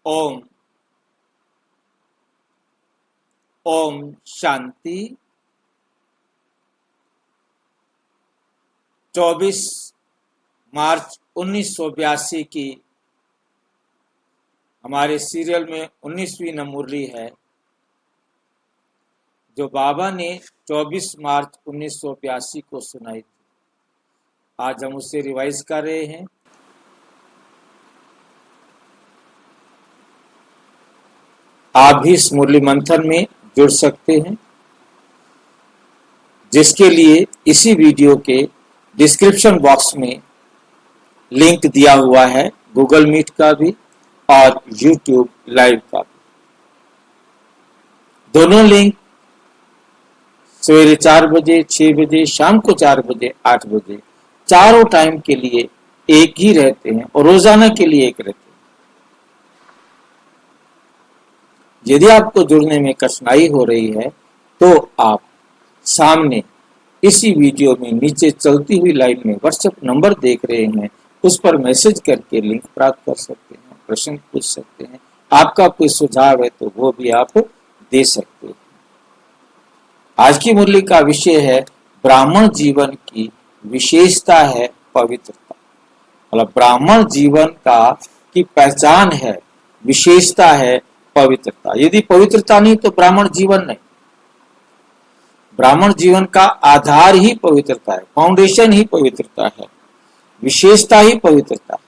ओम ओम शांति। 24 मार्च 1982 की हमारे सीरियल में 19वीं मुरली है जो बाबा ने 24 मार्च 1982 को सुनाई थी। आज हम उसे रिवाइज कर रहे हैं। आप भी इस मुरली मंथन में जुड़ सकते हैं, जिसके लिए इसी वीडियो के डिस्क्रिप्शन बॉक्स में लिंक दिया हुआ है, गूगल मीट का भी और यूट्यूब लाइव का भी। दोनों लिंक सवेरे 4 बजे, 6 बजे, शाम को 4 बजे, 8 बजे, चारों टाइम के लिए एक ही रहते हैं और रोजाना के लिए एक रहते हैं। यदि आपको जुड़ने में कठिनाई हो रही है तो आप सामने इसी वीडियो में नीचे चलती हुई लाइन में व्हाट्सएप नंबर देख रहे हैं, उस पर मैसेज करके लिंक प्राप्त कर सकते हैं, प्रश्न पूछ सकते हैं। आपका कोई सुझाव है तो वो भी आप दे सकते हैं। आज की मुरली का विषय है ब्राह्मण जीवन की विशेषता है पवित्रता। मतलब ब्राह्मण जीवन की पहचान है, विशेषता है पवित्रता। यदि पवित्रता नहीं तो ब्राह्मण जीवन नहीं। ब्राह्मण जीवन का आधार ही पवित्रता है, फाउंडेशन ही पवित्रता है, विशेषता ही पवित्रता है।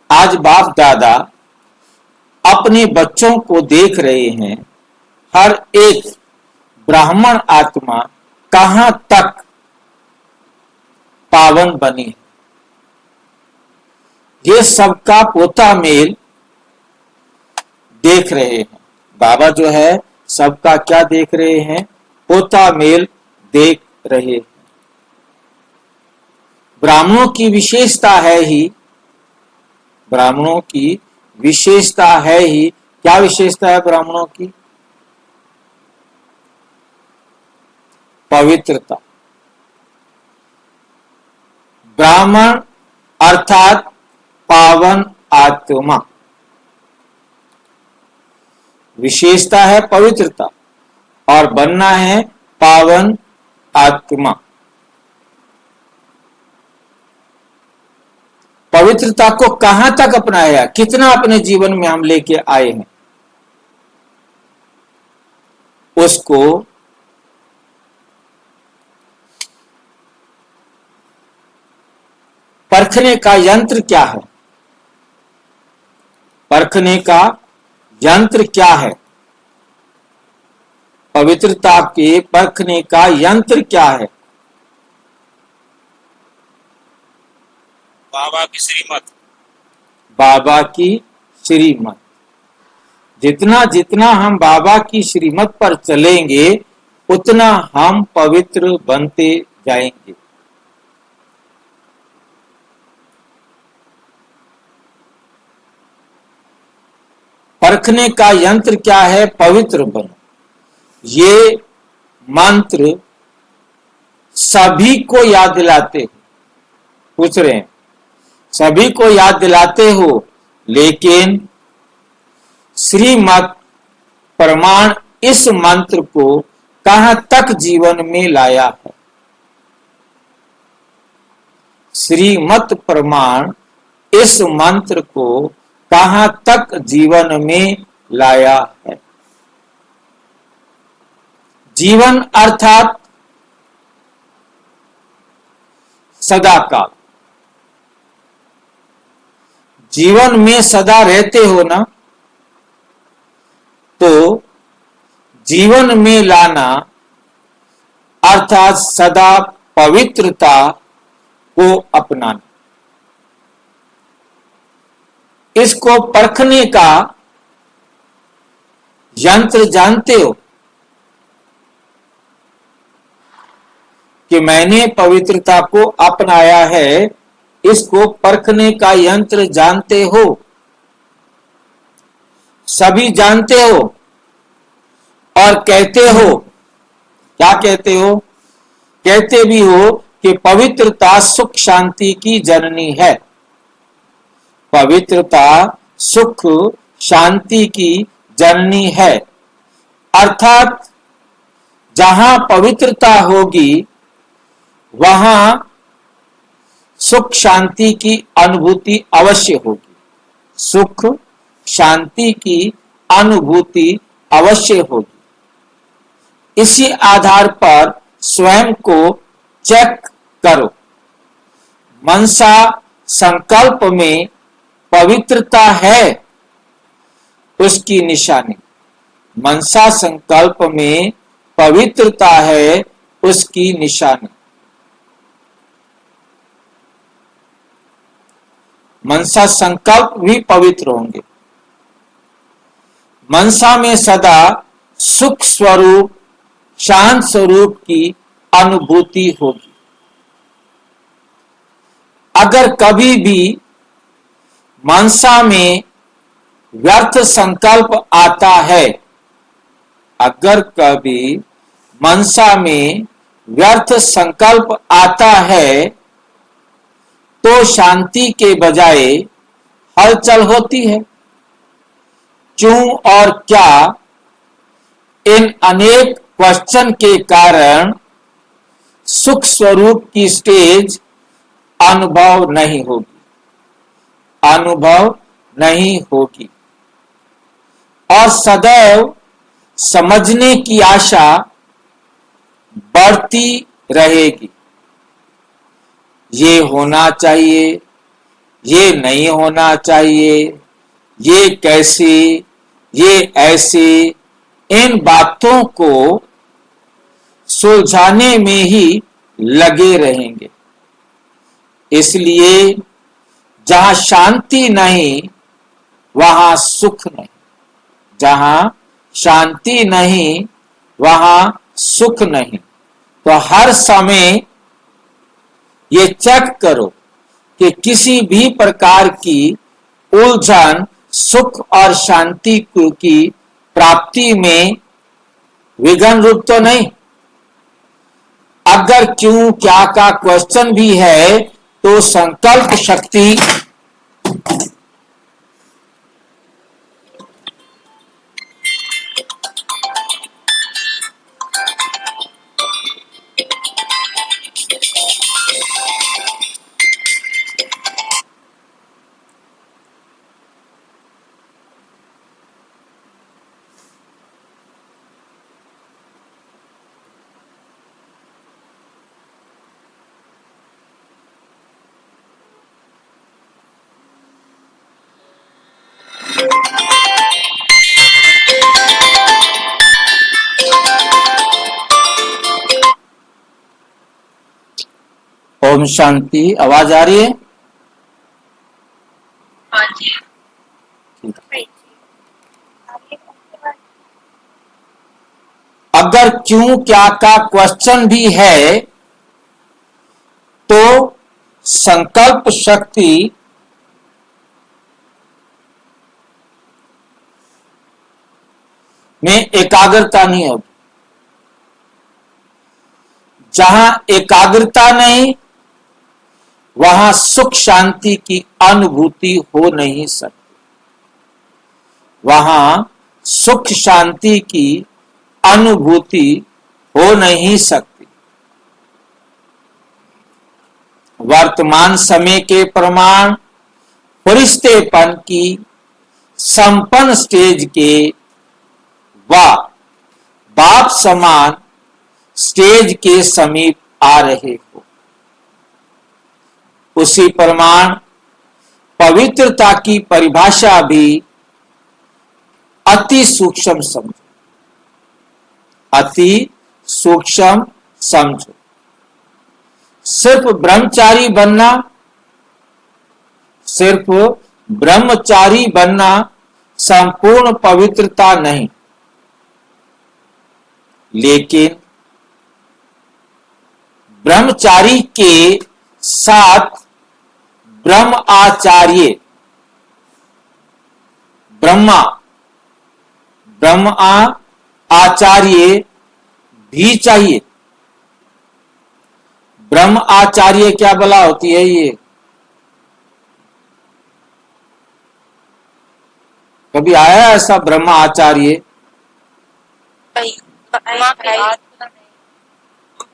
आज बाप दादा अपने बच्चों को देख रहे हैं, हर एक ब्राह्मण आत्मा कहां तक पावन बनी है। ये सबका पोता मेल देख रहे हैं। बाबा जो है सबका क्या देख रहे हैं? पोता मेल देख रहे हैं। ब्राह्मणों की विशेषता है ही, ब्राह्मणों की विशेषता है ही। क्या विशेषता है ब्राह्मणों की? पवित्रता। ब्राह्मण अर्थात पावन आत्मा। विशेषता है पवित्रता और बनना है पावन आत्मा। पवित्रता को कहां तक अपनाया, कितना अपने जीवन में हम लेके आए हैं, उसको परखने का यंत्र क्या है? परखने का यंत्र क्या है? पवित्रता के परखने का यंत्र क्या है? बाबा की श्रीमत। बाबा की श्रीमत। जितना जितना हम बाबा की श्रीमत पर चलेंगे उतना हम पवित्र बनते जाएंगे। परखने का यंत्र क्या है? पवित्र बनो। ये मंत्र सभी को याद दिलाते हो। पूछ रहे हैं, सभी को याद दिलाते हो, लेकिन श्रीमत प्रमाण इस मंत्र को कहां तक जीवन में लाया है? श्रीमत प्रमाण इस मंत्र को कहां तक जीवन में लाया है? जीवन अर्थात सदा काल। जीवन में सदा रहते हो ना, तो जीवन में लाना अर्थात सदा पवित्रता को अपनाना। इसको परखने का यंत्र जानते हो कि मैंने पवित्रता को अपनाया है। इसको परखने का यंत्र जानते हो? सभी जानते हो और कहते हो। क्या कहते हो? कहते भी हो कि पवित्रता सुख शांति की जननी है। पवित्रता सुख शांति की जननी है। अर्थात जहां पवित्रता होगी वहां सुख शांति की अनुभूति अवश्य होगी। सुख शांति की अनुभूति अवश्य होगी। इसी आधार पर स्वयं को चेक करो। मनसा संकल्प में पवित्रता है उसकी निशानी, मनसा संकल्प में पवित्रता है उसकी निशानी। मनसा संकल्प भी पवित्र होंगे। मनसा में सदा सुख स्वरूप शांत स्वरूप की अनुभूति होगी। अगर कभी भी मनसा में व्यर्थ संकल्प आता है, अगर कभी मनसा में व्यर्थ संकल्प आता है तो शांति के बजाय हलचल होती है। क्यों और क्या, इन अनेक क्वेश्चन के कारण सुख स्वरूप की स्टेज अनुभव नहीं होगी, अनुभव नहीं होगी और सदैव समझने की आशा बढ़ती रहेगी। ये होना चाहिए, ये नहीं होना चाहिए, ये कैसे, ये ऐसे, इन बातों को सुलझाने में ही लगे रहेंगे। इसलिए जहां शांति नहीं वहां सुख नहीं, जहां शांति नहीं वहां सुख नहीं। तो हर समय ये चेक करो कि किसी भी प्रकार की उलझन सुख और शांति की प्राप्ति में विघ्न रूप तो नहीं। अगर क्यों क्या का क्वेश्चन भी है तो संकल्प शक्ति ओम शांति। आवाज आ रही है? हाँ जी। अगर क्यों क्या का क्वेश्चन भी है तो संकल्प शक्ति में एकाग्रता नहीं होगी। जहां एकाग्रता नहीं वहां सुख शांति की अनुभूति हो नहीं सकती, वहां सुख शांति की अनुभूति हो नहीं सकती। वर्तमान समय के प्रमाण फरिश्तेपन की संपन्न स्टेज के व बाप समान स्टेज के समीप आ रहे हो। उसी प्रमाण पवित्रता की परिभाषा भी अति सूक्ष्म समझो, अति सूक्ष्म समझो। सिर्फ ब्रह्मचारी बनना, सिर्फ ब्रह्मचारी बनना संपूर्ण पवित्रता नहीं, लेकिन ब्रह्मचारी के साथ ब्रह्म आचार्य, ब्रह्म आचार्य भी चाहिए। ब्रह्म आचार्य क्या बला होती है? ये कभी आया ऐसा ब्रह्मा आचार्य?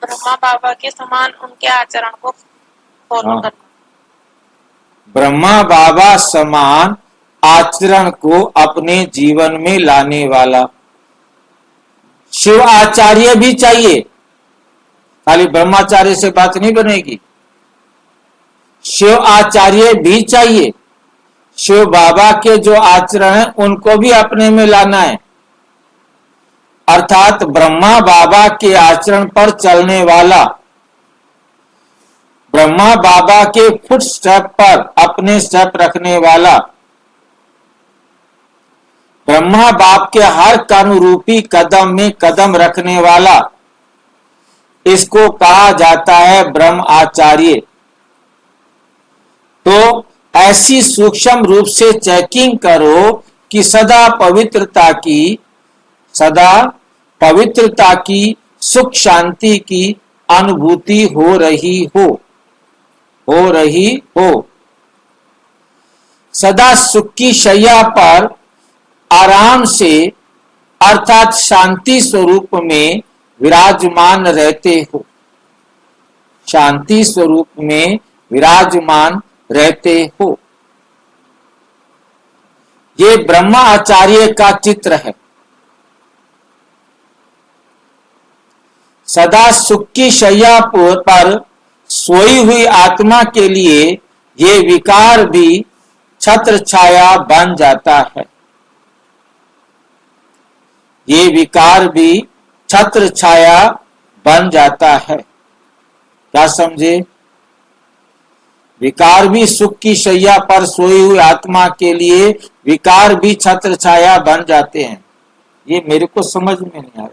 ब्रह्मा बाबा के समान उनके आचरण को फॉलो हाँ, करना। ब्रह्मा बाबा समान आचरण को अपने जीवन में लाने वाला। शिव आचार्य भी चाहिए, खाली ब्रह्माचार्य से बात नहीं बनेगी। शिव आचार्य भी चाहिए। शिव बाबा के जो आचरण है उनको भी अपने में लाना है, अर्थात ब्रह्मा बाबा के आचरण पर चलने वाला, ब्रह्मा बाबा के फुट स्टेप पर अपने स्टेप रखने वाला, ब्रह्मा बाप के हर कर्म रूपी कदम में कदम रखने वाला, इसको कहा जाता है ब्रह्म आचार्य। तो ऐसी सूक्ष्म रूप से चेकिंग करो कि सदा पवित्रता की सुख शांति की अनुभूति हो रही हो। सदा सुख की शैया पर आराम से अर्थात शांति स्वरूप में विराजमान रहते हो, शांति स्वरूप में विराजमान रहते हो। ये ब्रह्मा आचार्य का चित्र है। सदा सुख की शैया पर सोई हुई आत्मा के लिए ये विकार भी छत्र छाया बन जाता है। ये विकार भी छत्र छाया बन जाता है। क्या समझे? विकार भी सुख की शैया पर सोई हुई आत्मा के लिए विकार भी छत्र छाया बन जाते हैं। ये मेरे को समझ में नहीं आया,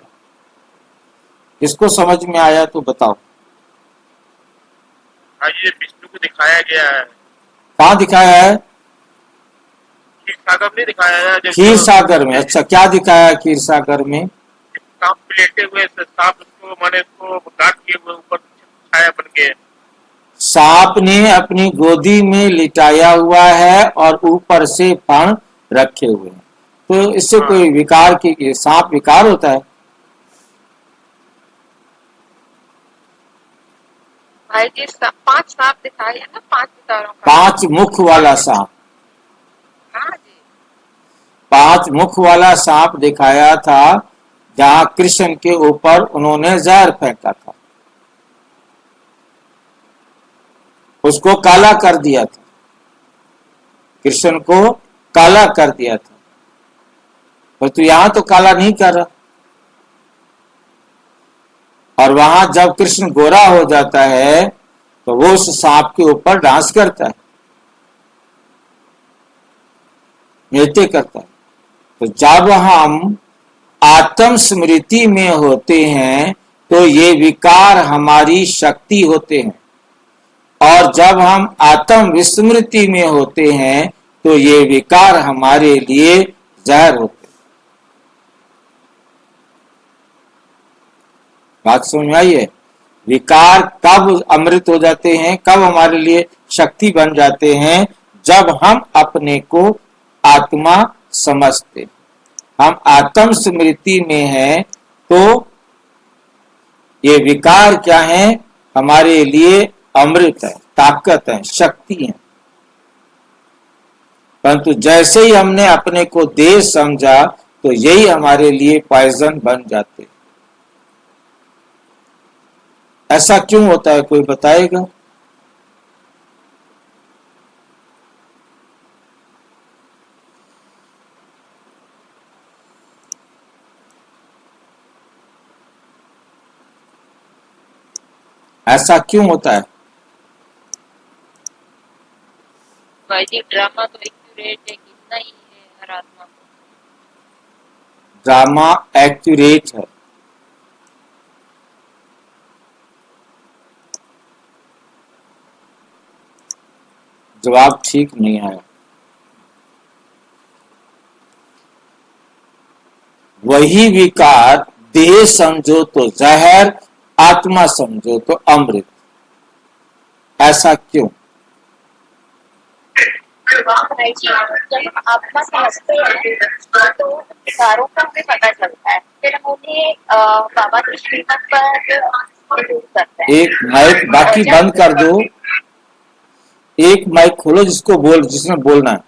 इसको समझ में आया तो बताओ। ये विष्णु को दिखाया गया है। कहाँ दिखाया है? क्षीर सागर में दिखाया है। क्षीर सागर में। अच्छा, क्या दिखाया क्षीर सागर में? सांप लेटे हुए सांप उसको माने उसको गांठ के ऊपर छाया बन के, सांप ने अपनी गोदी में लिटाया हुआ है और ऊपर से फण रखे हुए हैं। तो इससे कोई विकार की, सांप विकार होता है? भाई जी 5 सांप दिखाए हैं ना, 5 विकारों का। 5 मुख वाला सांप। हाँ जी। 5 मुख वाला सांप दिखाया था, जहां कृष्ण के ऊपर उन्होंने जहर फेंका था, उसको काला कर दिया था, कृष्ण को काला कर दिया था। पर तू यहां तो काला नहीं कर रहा। और वहां जब कृष्ण गोरा हो जाता है तो वो उस सांप के ऊपर डांस करता है, नृत्य करता है। तो जब हम आत्म स्मृति में होते हैं तो ये विकार हमारी शक्ति होते हैं, और जब हम आत्म विस्मृति में होते हैं तो ये विकार हमारे लिए जहर होते हैं। बात समझ में आई है? विकार कब अमृत हो जाते हैं, कब हमारे लिए शक्ति बन जाते हैं? जब हम अपने को आत्मा समझते, हम आत्म स्मृति में हैं, तो ये विकार क्या है? हमारे लिए अमृत है, ताकत है, शक्ति है। परंतु जैसे ही हमने अपने को देह समझा तो यही हमारे लिए पॉइजन बन जाते। ऐसा क्यों होता है, कोई बताएगा? ऐसा क्यों होता है? भाई जी ड्रामा तो एक्यूरेट है, कितना ही है हर आत्मा को। ड्रामा एक्यूरेट है। जवाब ठीक नहीं आया। वही विकार देह समझो तो जहर, आत्मा समझो तो अमृत। ऐसा क्यों? भाई जी, जब हम आत्मा समझते हैं तो विकारों का हमें पता चलता है, फिर हम उन्हें बाबा की श्रीमत पर दूर करते हैं। एक माइक बाकी बंद कर दो, एक माइक खोलो जिसने बोलना है,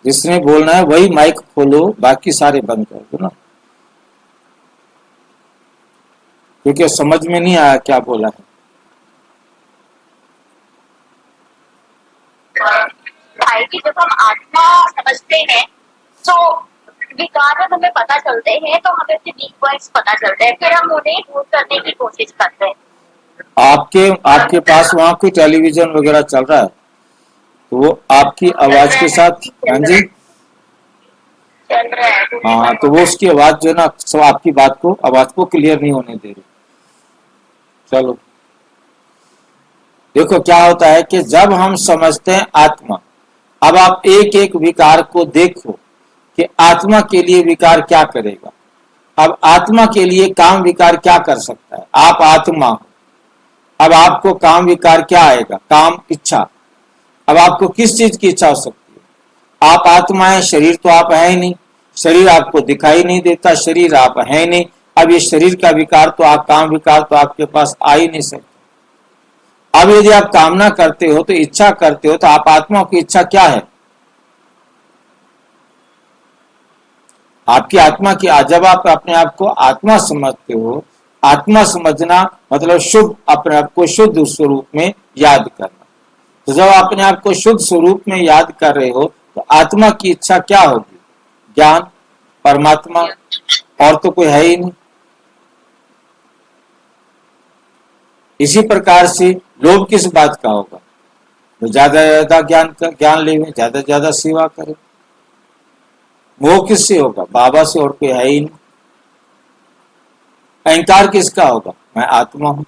जिसने बोलना है वही माइक खोलो, बाकी सारे बंद कर दो ना, क्योंकि समझ में नहीं आया क्या बोला है। भाई जी, जब हम आत्मा समझते हैं तो विकार जब हमें पता चलते हैं तो हमें अपने वीक पॉइंट्स पता चलते हैं, फिर हम उन्हें दूर करने की कोशिश करते हैं। आपके पास वहां कोई टेलीविजन वगैरह चल रहा है तो वो आपकी आवाज के साथ, हाँ जी, चल रहा है हाँ, तो वो उसकी आवाज जो है ना, सब आपकी आवाज को क्लियर नहीं होने दे रही। चलो, देखो क्या होता है कि जब हम समझते हैं आत्मा, अब आप एक एक विकार को देखो कि आत्मा के लिए विकार क्या करेगा। अब आत्मा के लिए काम विकार क्या कर सकता है। आप आत्मा हो, अब आपको काम विकार क्या आएगा, काम इच्छा। अब आपको किस चीज की इच्छा हो सकती है। आप आत्मा है, शरीर तो आप है ही नहीं, शरीर आपको दिखाई नहीं देता, शरीर आप है नहीं। अब ये शरीर का विकार तो आप, काम विकार तो आपके पास आ ही नहीं सकता। अब यदि आप कामना करते हो तो, इच्छा करते हो तो, आप आत्मा की इच्छा क्या है, आपकी आत्मा की। जब आप अपने आप को आत्मा समझते हो, आत्मा समझना मतलब शुभ, अपने आप को शुद्ध स्वरूप में याद करना। तो जब अपने आप को शुद्ध स्वरूप में याद कर रहे हो तो आत्मा की इच्छा क्या होगी, ज्ञान, परमात्मा, और तो कोई है ही नहीं। इसी प्रकार से लोभ किस बात का होगा, तो ज्यादा ज्यादा ज्ञान ले, ज्यादा ज्यादा सेवा करे। मोह किससे होगा, बाबा से, और कोई है ही नहीं। अहंकार किसका होगा, मैं आत्मा हूं।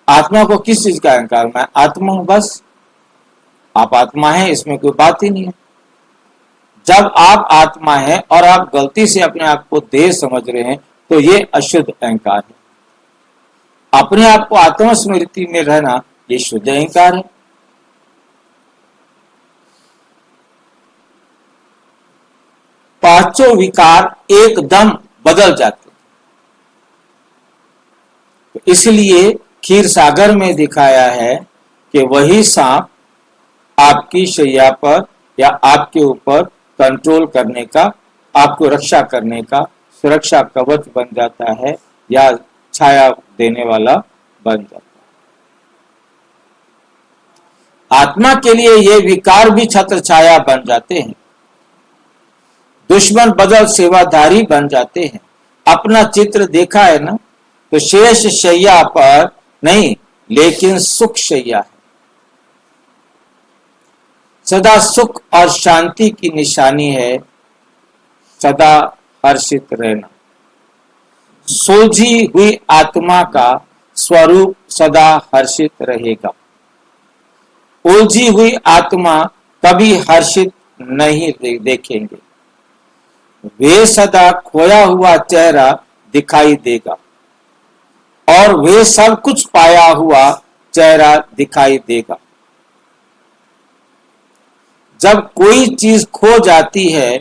आत्मा को किस चीज का अहंकार, मैं आत्मा हूं, बस। आप आत्मा है, इसमें कोई बात ही नहीं है। जब आप आत्मा है और आप गलती से अपने आप को देह समझ रहे हैं तो ये अशुद्ध अहंकार है। अपने आप को आत्मा स्मृति में रहना ये शुद्ध अहंकार है। पांचों विकार एकदम बदल जाते हैं। तो इसलिए क्षीर सागर में दिखाया है कि वही सांप आपकी शैया पर या आपके ऊपर कंट्रोल करने का, आपको रक्षा करने का सुरक्षा कवच बन जाता है, या छाया देने वाला बन जाता है। आत्मा के लिए ये विकार भी छत्र छाया बन जाते हैं, दुश्मन बदल सेवाधारी बन जाते हैं। अपना चित्र देखा है ना, तो शेष शैया पर नहीं, लेकिन सुख शैया है। सदा सुख और शांति की निशानी है सदा हर्षित रहना। सुलझी हुई आत्मा का स्वरूप सदा हर्षित रहेगा। उलझी हुई आत्मा कभी हर्षित नहीं देखेंगे। वे सदा खोया हुआ चेहरा दिखाई देगा और वे सब कुछ पाया हुआ चेहरा दिखाई देगा। जब कोई चीज खो जाती है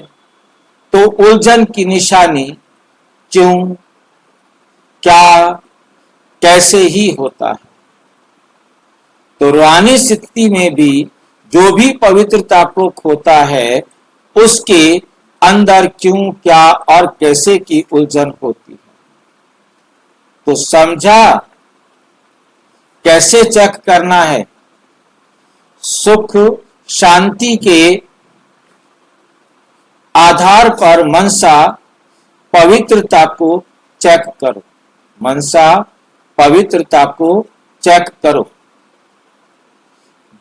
तो उलझन की निशानी क्यों, क्या, कैसे ही होता है। तो रूहानी स्थिति में भी जो भी पवित्रता को खोता है उसके अंदर क्यों, क्या और कैसे की उलझन होती है। तो समझा कैसे चेक करना है। सुख शांति के आधार पर मनसा पवित्रता को चेक करो। मनसा पवित्रता को चेक करो।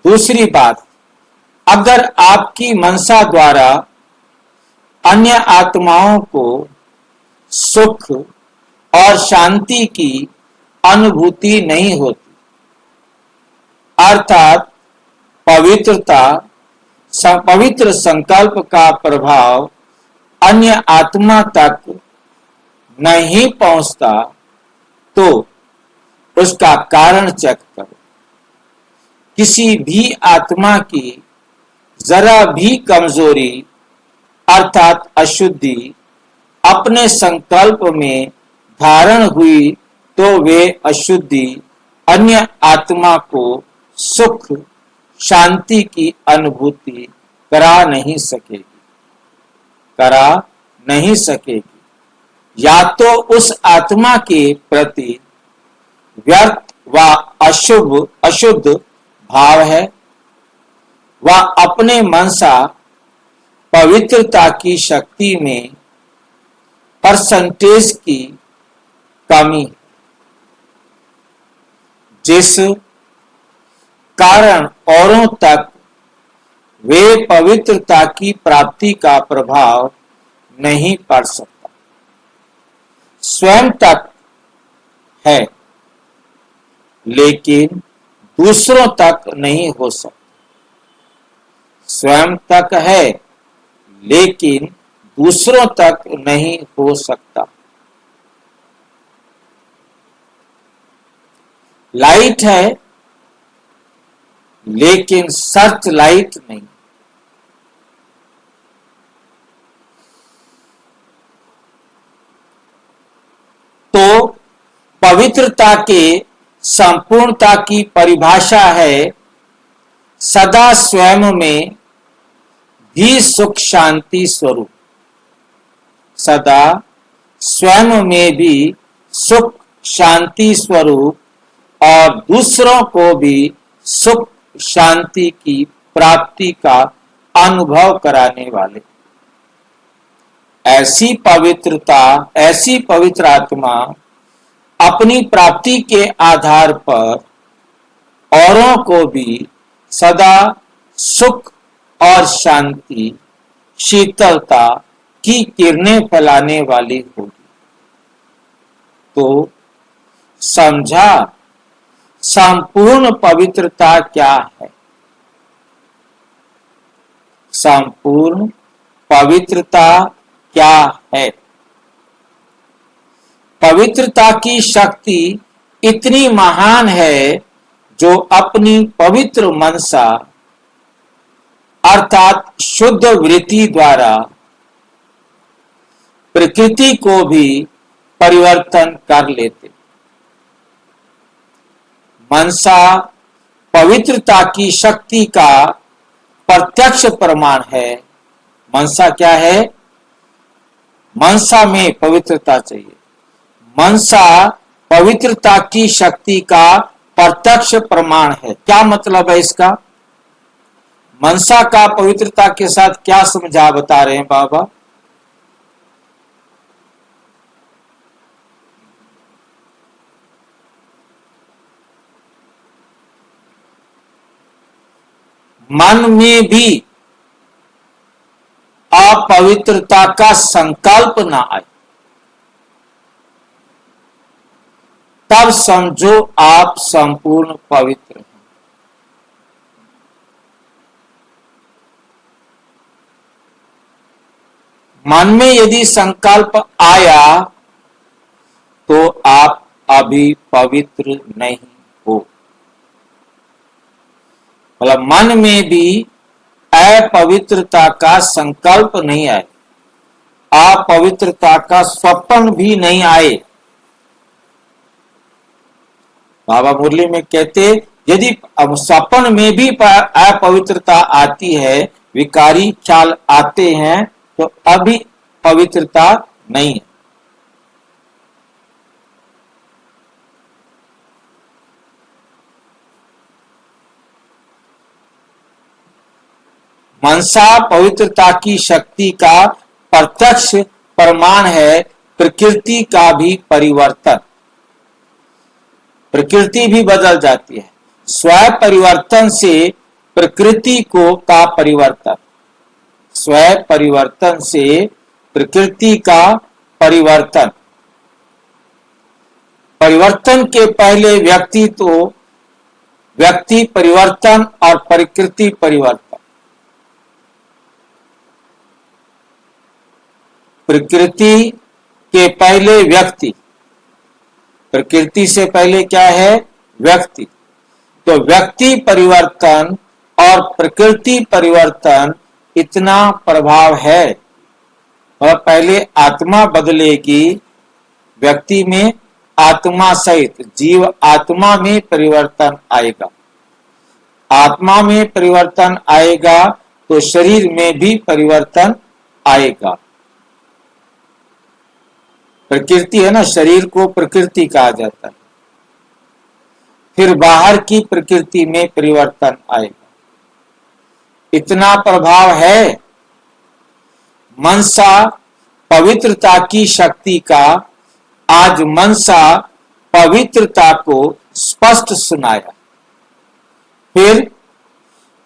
दूसरी बात, अगर आपकी मनसा द्वारा अन्य आत्माओं को सुख और शांति की अनुभूति नहीं होती, अर्थात पवित्र संकल्प का प्रभाव अन्य आत्मा तक नहीं पहुंचता, तो उसका कारण चेक करो। किसी भी आत्मा की जरा भी कमजोरी अर्थात अशुद्धि अपने संकल्प में धारण हुई तो वे अशुद्धि अन्य आत्मा को सुख शांति की अनुभूति करा नहीं सकेगी। या तो उस आत्मा के प्रति व्यर्थ व अशुद्ध भाव है, व अपने मनसा पवित्रता की शक्ति में परसेंटेज की कमी, जिस कारण औरों तक वे पवित्रता की प्राप्ति का प्रभाव नहीं पड़ सकता। स्वयं तक है लेकिन दूसरों तक नहीं हो सकता। स्वयं तक है लेकिन दूसरों तक नहीं हो सकता। लाइट है लेकिन सर्च लाइट नहीं। तो पवित्रता के संपूर्णता की परिभाषा है सदा स्वयं में भी सुख शांति स्वरूप, सदा स्वयं में भी सुख शांति स्वरूप और दूसरों को भी सुख शांति की प्राप्ति का अनुभव कराने वाले। ऐसी पवित्र आत्मा अपनी प्राप्ति के आधार पर औरों को भी सदा सुख और शांति शीतलता की किरणें फैलाने वाली होगी। तो समझा संपूर्ण पवित्रता क्या है। संपूर्ण पवित्रता क्या है। पवित्रता की शक्ति इतनी महान है जो अपनी पवित्र मनसा अर्थात शुद्ध वृत्ति द्वारा प्रकृति को भी परिवर्तन कर लेते। मनसा पवित्रता की शक्ति का प्रत्यक्ष प्रमाण है। मनसा क्या है? मनसा में पवित्रता चाहिए। मनसा पवित्रता की शक्ति का प्रत्यक्ष प्रमाण है। क्या मतलब है इसका? मनसा का पवित्रता के साथ क्या समझा बता रहे हैं बाबा? मन में भी अपवित्रता का संकल्प ना आए, तब समझो आप संपूर्ण पवित्र हैं। मन में यदि संकल्प आया तो आप अभी पवित्र नहीं हो। मतलब मन में भी अपवित्रता का संकल्प नहीं आए, अपवित्रता का स्वप्न भी नहीं आए। बाबा मुरली में कहते यदि स्वप्न में भी अपवित्रता आती है, विकारी ख्याल आते हैं, तो अभी पवित्रता नहीं है। मनसा पवित्रता की शक्ति का प्रत्यक्ष प्रमाण है। प्रकृति का भी परिवर्तन, प्रकृति भी बदल जाती है। स्वयं परिवर्तन से प्रकृति को का परिवर्तन, स्वयं परिवर्तन से प्रकृति का परिवर्तन। परिवर्तन के पहले व्यक्ति परिवर्तन और प्रकृति परिवर्तन। प्रकृति के पहले व्यक्ति, प्रकृति से पहले क्या है? व्यक्ति। तो व्यक्ति परिवर्तन और प्रकृति परिवर्तन इतना प्रभाव है। और पहले आत्मा बदलेगी, व्यक्ति में आत्मा सहित जीव आत्मा में परिवर्तन आएगा। आत्मा में परिवर्तन आएगा तो शरीर में भी परिवर्तन आएगा। प्रकृति है ना, शरीर को प्रकृति कहा जाता है। फिर बाहर की प्रकृति में परिवर्तन आएगा। इतना प्रभाव है। मनसा पवित्रता की शक्ति का आज मनसा पवित्रता को स्पष्ट सुनाया। फिर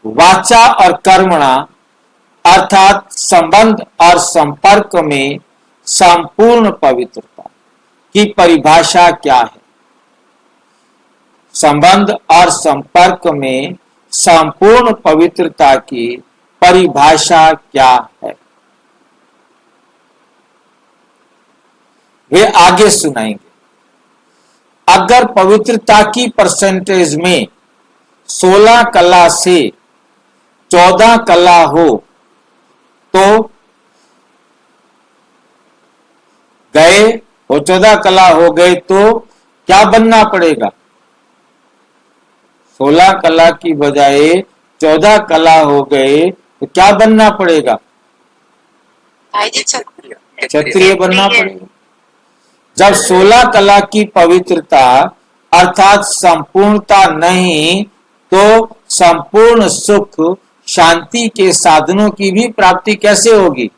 वाचा और कर्मणा अर्थात संबंध और संपर्क में संपूर्ण पवित्रता की परिभाषा क्या है? संबंध और संपर्क में संपूर्ण पवित्रता की परिभाषा क्या है? वे आगे सुनाएंगे। अगर पवित्रता की परसेंटेज में 16 कला से 14 कला हो तो गए, वो 14 कला हो गए तो क्या बनना पड़ेगा? 16 कला की बजाय 14 कला हो गए तो क्या बनना पड़ेगा? क्षत्रिय बनना पड़ेगा। जब 16 कला की पवित्रता अर्थात संपूर्णता नहीं तो संपूर्ण सुख शांति के साधनों की भी प्राप्ति कैसे होगी?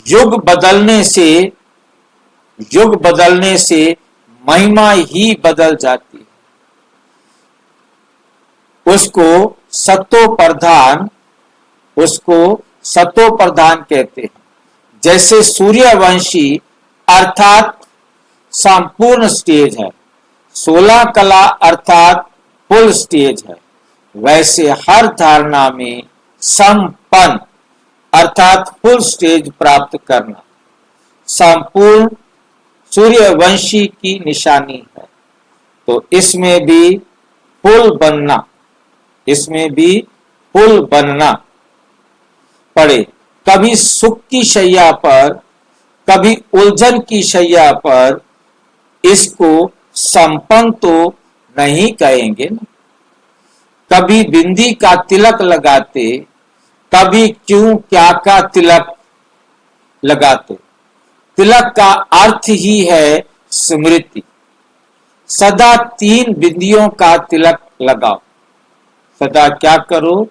युग बदलने से महिमा ही बदल जाती है। उसको सतो प्रधान कहते हैं। जैसे सूर्यवंशी अर्थात संपूर्ण स्टेज है, 16 कला अर्थात फुल स्टेज है, वैसे हर धारणा में संपन्न अर्थात फुल स्टेज प्राप्त करना संपूर्ण सूर्यवंशी की निशानी है। तो इसमें भी फुल बनना पड़े। कभी सुख की शैया पर, कभी उलझन की शैया पर, इसको संपन्न तो नहीं कहेंगे ना। कभी बिंदी का तिलक लगाते, कभी क्यों क्या का तिलक लगाते। तिलक का अर्थ ही है स्मृति। सदा 3 बिंदियों का तिलक लगाओ। सदा क्या करो?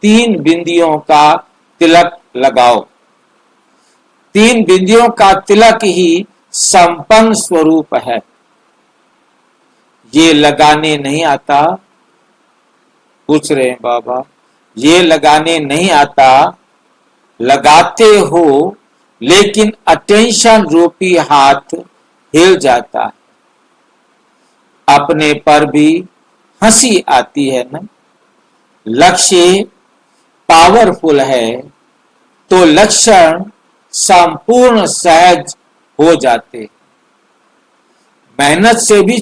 3 बिंदियों का तिलक लगाओ। 3 बिंदियों का तिलक ही संपन्न स्वरूप है। ये लगाने नहीं आता, पूछ रहे हैं बाबा, ये लगाने नहीं आता, लगाते हो लेकिन अटेंशन रूपी हाथ हिल जाता है। अपने पर भी हंसी आती है ना। लक्ष्य पावरफुल है तो लक्षण संपूर्ण सहज हो जाते। मेहनत से भी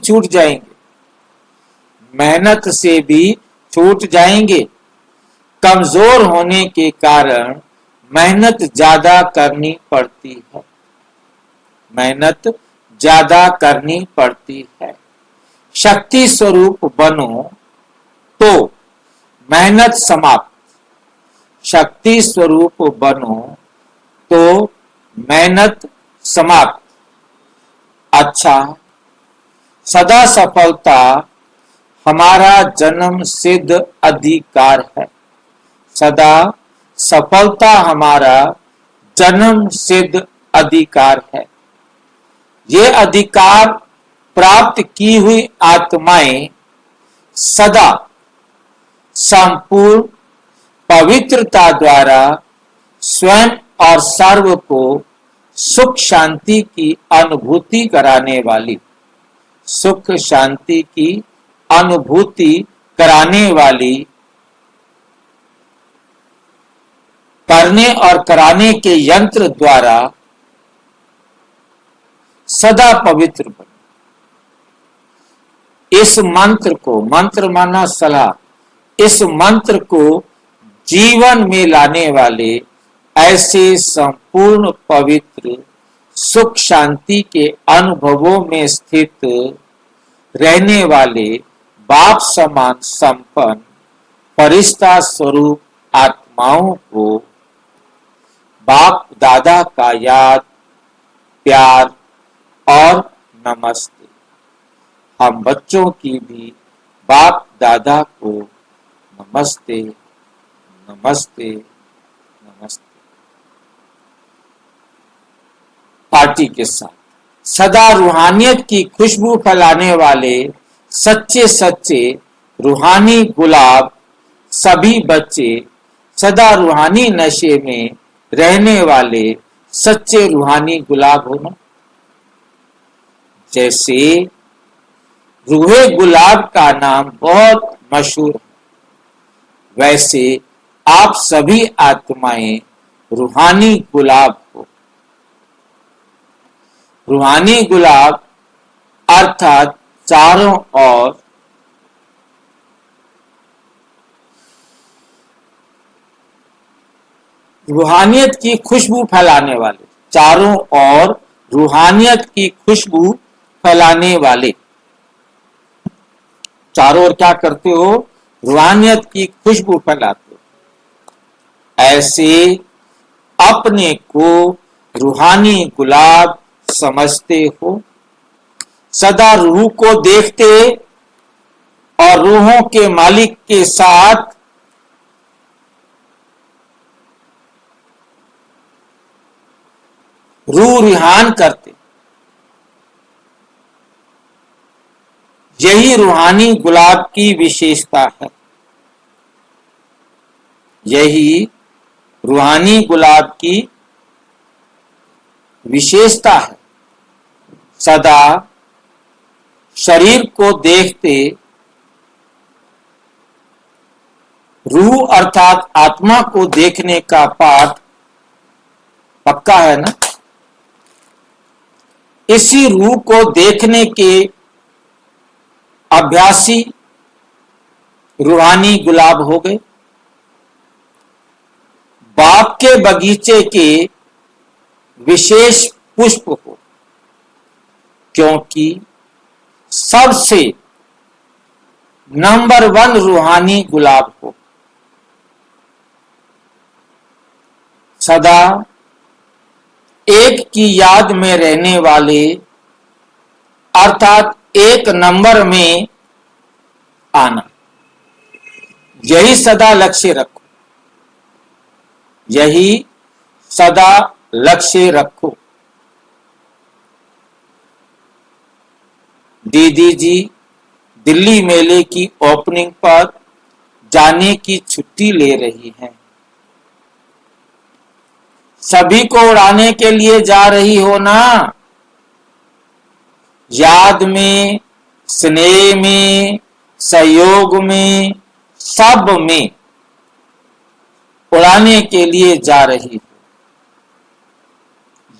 छूट जाएंगे। कमजोर होने के कारण मेहनत ज्यादा करनी पड़ती है। शक्ति स्वरूप बनो तो मेहनत समाप्त। शक्ति स्वरूप बनो तो मेहनत समाप्त। अच्छा, सदा सफलता हमारा जन्म सिद्ध अधिकार है। सदा सफलता हमारा जन्म सिद्ध अधिकार है। ये अधिकार प्राप्त की हुई आत्माएं सदा संपूर्ण पवित्रता द्वारा स्वयं और सर्व को सुख शांति की अनुभूति कराने वाली, सुख शांति की अनुभूति कराने वाली, करने और कराने के यंत्र द्वारा सदा पवित्र बने। इस मंत्र को, मंत्र माना सलाह, इस मंत्र को जीवन में लाने वाले, ऐसे संपूर्ण पवित्र सुख शांति के अनुभवों में स्थित रहने वाले बाप समान संपन्न फरिश्ता स्वरूप आत्माओं को बाप दादा का याद, प्यार और नमस्ते। हम बच्चों की भी बाप दादा को नमस्ते, नमस्ते, नमस्ते। पार्टी के साथ सदा रूहानियत की खुशबू फैलाने वाले सच्चे सच्चे रूहानी गुलाब, सभी बच्चे सदा रूहानी नशे में रहने वाले सच्चे रूहानी गुलाब होना। जैसे रूहे गुलाब का नाम बहुत मशहूर है, वैसे आप सभी आत्माएं रूहानी गुलाब हो। रूहानी गुलाब अर्थात चारों ओर रूहानियत की खुशबू फैलाने वाले, चारों ओर रूहानियत की खुशबू फैलाने वाले। चारों ओर क्या करते हो? रूहानियत की खुशबू फैलाते हो। ऐसे अपने को रूहानी गुलाब समझते हो, सदा रूह को देखते और रूहों के मालिक के साथ रूह रिहान करते। यही रूहानी गुलाब की विशेषता है, यही रूहानी गुलाब की विशेषता है। सदा शरीर को देखते, रूह अर्थात आत्मा को देखने का पाठ पक्का है ना। इसी रूह को देखने के अभ्यासी रूहानी गुलाब हो गए। बाप के बगीचे के विशेष पुष्प हो, क्योंकि सबसे नंबर 1 रूहानी गुलाब हो। सदा एक की याद में रहने वाले अर्थात एक नंबर में आना, यही सदा लक्ष्य रखो, यही सदा लक्ष्य रखो। दीदी जी दिल्ली मेले की ओपनिंग पर जाने की छुट्टी ले रही हैं। सभी को उड़ाने के लिए जा रही हो ना। याद में, स्नेह में, सहयोग में, सब में उड़ाने के लिए जा रही हो।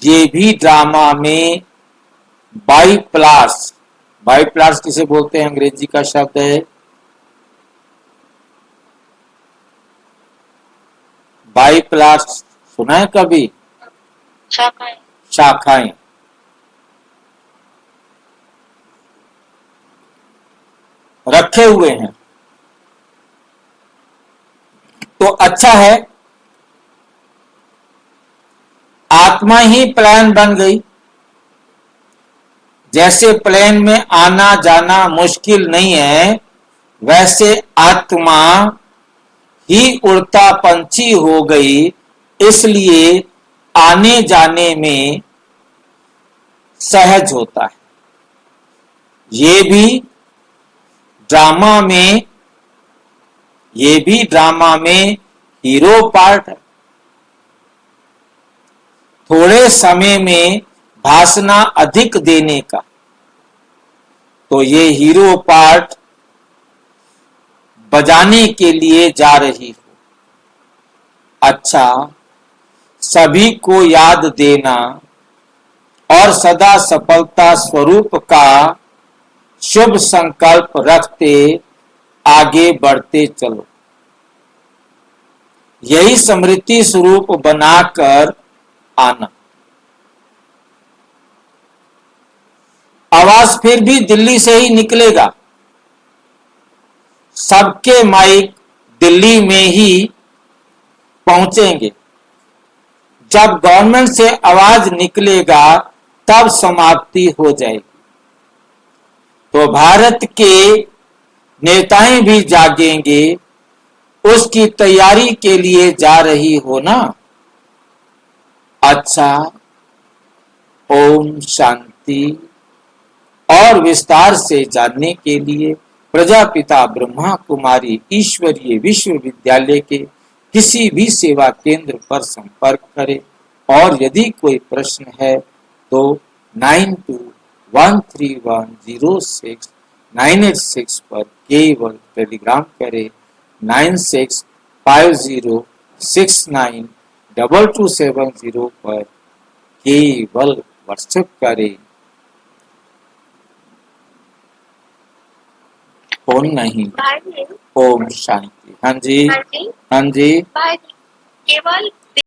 ये भी ड्रामा में बाईप्लास, बाईप्लास किसे बोलते हैं? अंग्रेजी का शब्द है बाईप्लास। सुना है कभी? शाखाएं। शाखाएं। रखे हुए हैं तो अच्छा है, आत्मा ही प्लेन बन गई। जैसे प्लेन में आना जाना मुश्किल नहीं है, वैसे आत्मा ही उड़ता पंछी हो गई, इसलिए आने जाने में सहज होता है। ये भी ड्रामा में हीरो पार्ट है। थोड़े समय में भाषना अधिक देने का, तो ये हीरो पार्ट बजाने के लिए जा रही हो। अच्छा, सभी को याद देना और सदा सफलता स्वरूप का शुभ संकल्प रखते आगे बढ़ते चलो। यही स्मृति स्वरूप बनाकर आना। आवाज फिर भी दिल्ली से ही निकलेगा। सबके माइक दिल्ली में ही पहुंचेंगे। जब गवर्नमेंट से आवाज निकलेगा तब समाप्ति हो जाएगी। तो भारत के नेताएं भी जागेंगे, उसकी तैयारी के लिए जा रही हो ना। अच्छा, ओम शांति। और विस्तार से जानने के लिए प्रजापिता ब्रह्मा कुमारी ईश्वरीय विश्वविद्यालय के किसी भी सेवा केंद्र पर संपर्क करें। और यदि कोई प्रश्न है तो 9213106986 पर केवल टेलीग्राम करें। 9650692270 पर केवल व्हाट्सएप करें। फोन नहीं। भाई ओम शांति। हाँ जी, हाँ जी हाँ जी। भाई, केवल